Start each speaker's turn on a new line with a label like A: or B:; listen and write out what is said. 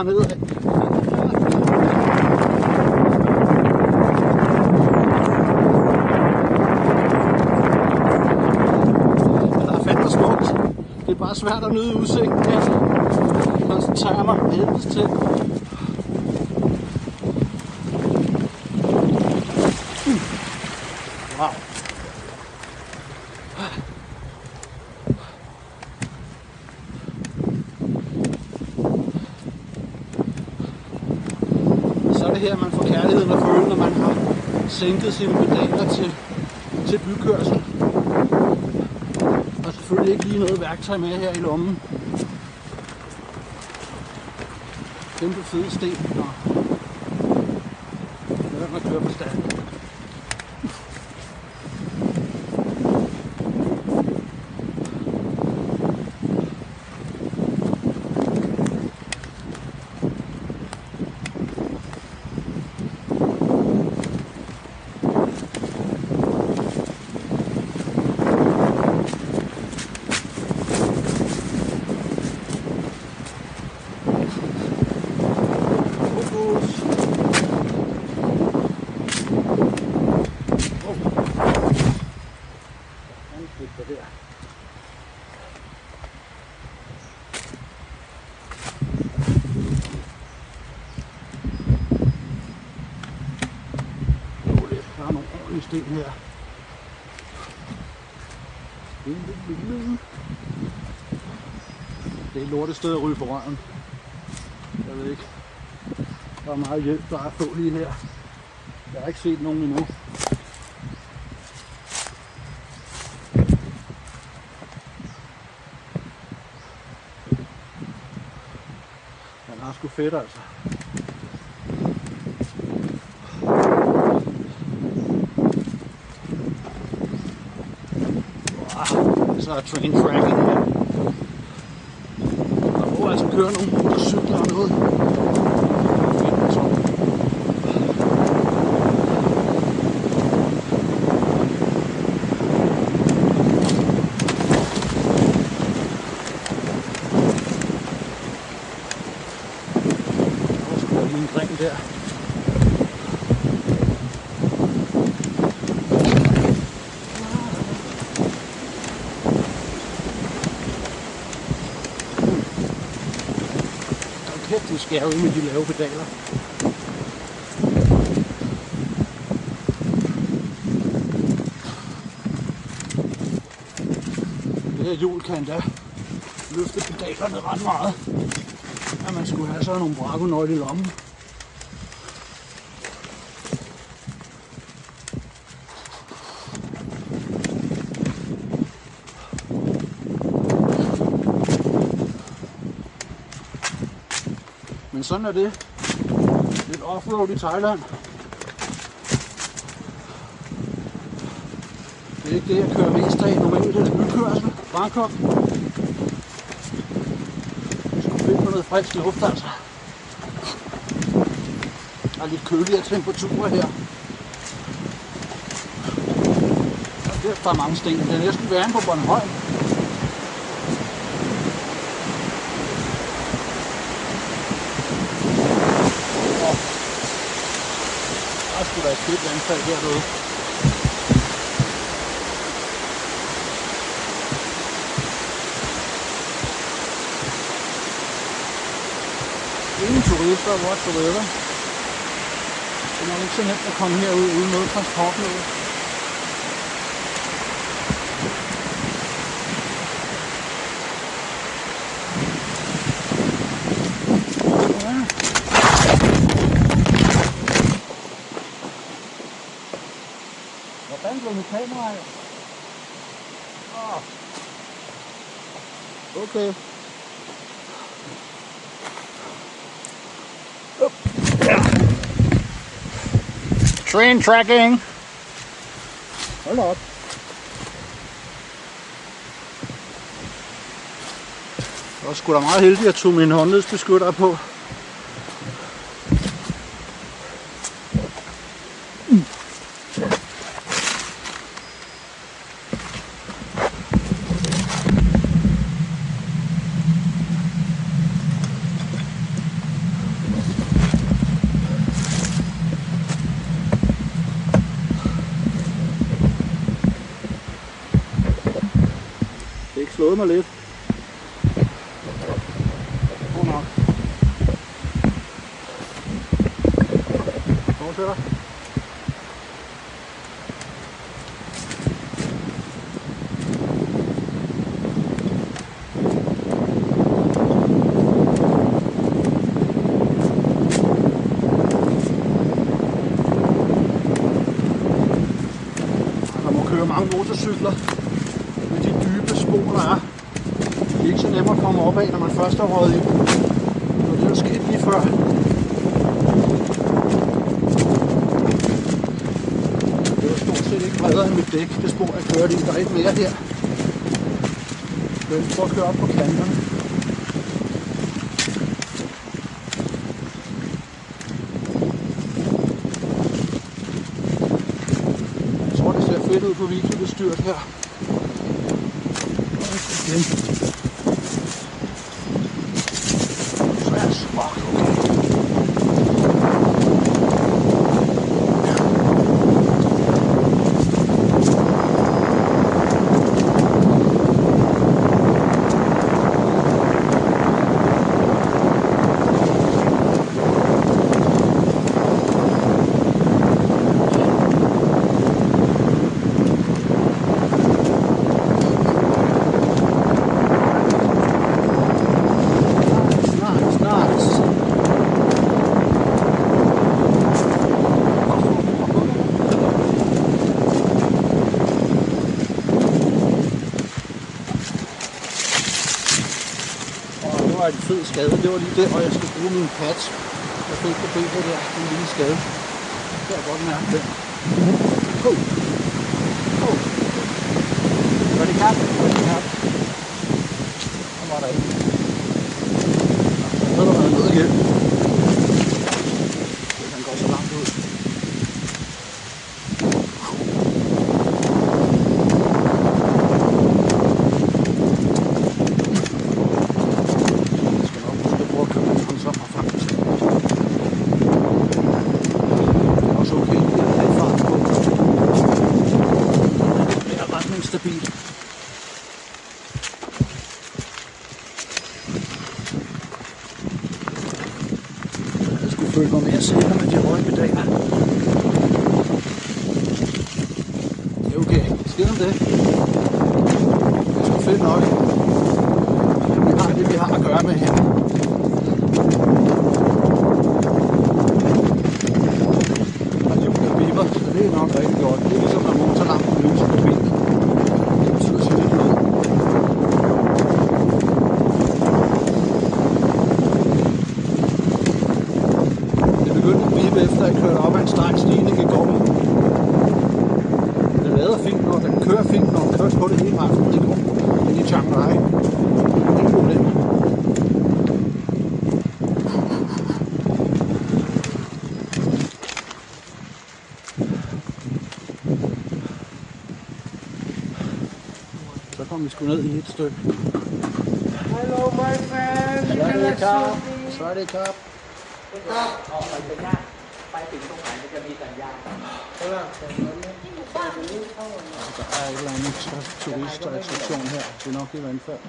A: bare nedad. Men der er fandme smukt. Det er bare svært at nyde udsigten her. Jeg koncentrerer mig med helvedes til. Wow. Så er det her, man får kærligheden at føle, når man har sænket sine pedaler til bykørsel. Og selvfølgelig ikke lige noget værktøj med her i lommen. Kæmpe fede sten og lad mig køre på stand. Der er nogle ordentlige sten her. Det er et lortested at ryge på røven. Jeg ved ikke. Der er meget hjælp, der er at få lige her. Jeg har ikke set nogen endnu. Han har sgu fedt altså. Så er train tracking her. Der må altså køre nogle motorcykler og noget. Der var sgu da lige en gren der. Det er scary med de lave pedaler. Det her hjul kan da løfte pedalerne ret meget. Ja, man skulle have sådan nogle Braco-nøgle i lommen. Men sådan er det. Lidt offroad i Thailand. Det er ikke det, jeg kører mest af. Normalt er det bykørsel. Bangkok. Jeg skulle finde på noget frisk luft altså. Der er lidt køligere temperaturer her. Der er mange sten. Det er næsten værre på Bornholm. Der skulle være et fedt vandfald derude. Ingen turister whatsoever. Det er nok ikke så nemt at komme herud uden noget transportmiddel. Hvordan blev mit kamera her? Okay. Train tracking. Hold op. Jeg var sgu da meget heldig at tage min håndledsbeskytter på. slået mig lidt. God nok. Fortsætter. Mange motorcykler med de dybe spor, der er. Det er ikke så nemt at komme op af, når man først er røget i dem. Og det er jo sket lige før. Det var stort set ikke bredere end mit dæk, det spor jeg kørte i. Der er ikke mere her. Jeg prøver at køre op på kanterne. Fedt ud på videoudstyret her. Igen. Så er det smart, okay. Det var en fed skade. Det var lige der, og jeg skulle bruge min patch. Jeg fik på benet der, en lille skade. Det kan jeg godt mærke det. Var det kap? Så var der ikke. Så er der været noget igen. Han går så langt ud. Stabil. Jeg skulle føle mig mere sikker med de røgpedaler. Det er okay. Skidt om det. Det er sgu fedt nok. Vi har det, vi har at gøre med her. Og hjulet vipper, så det er nok rigtig godt. Det er ligesom når motorlampen lyser på bilen. Efter jeg kørte op ad en stejl stigning i går. Den lader fint nok, den kører fint nok, kørte på det hele aften i går. Den i Chiangrai. Ingen problem. Så kom vi sgu ned i et stykke.
B: Hello my friend.
A: Så er det kap.
B: ออกไปเป็นหน้าไปถึงตรงไหนมันจะมีสัญญาณใช่ป่ะแต่ตอนนี้บ้านนี้เข้า
A: Der er et eller andet turistattraktion her. Det er nok helt vandfald.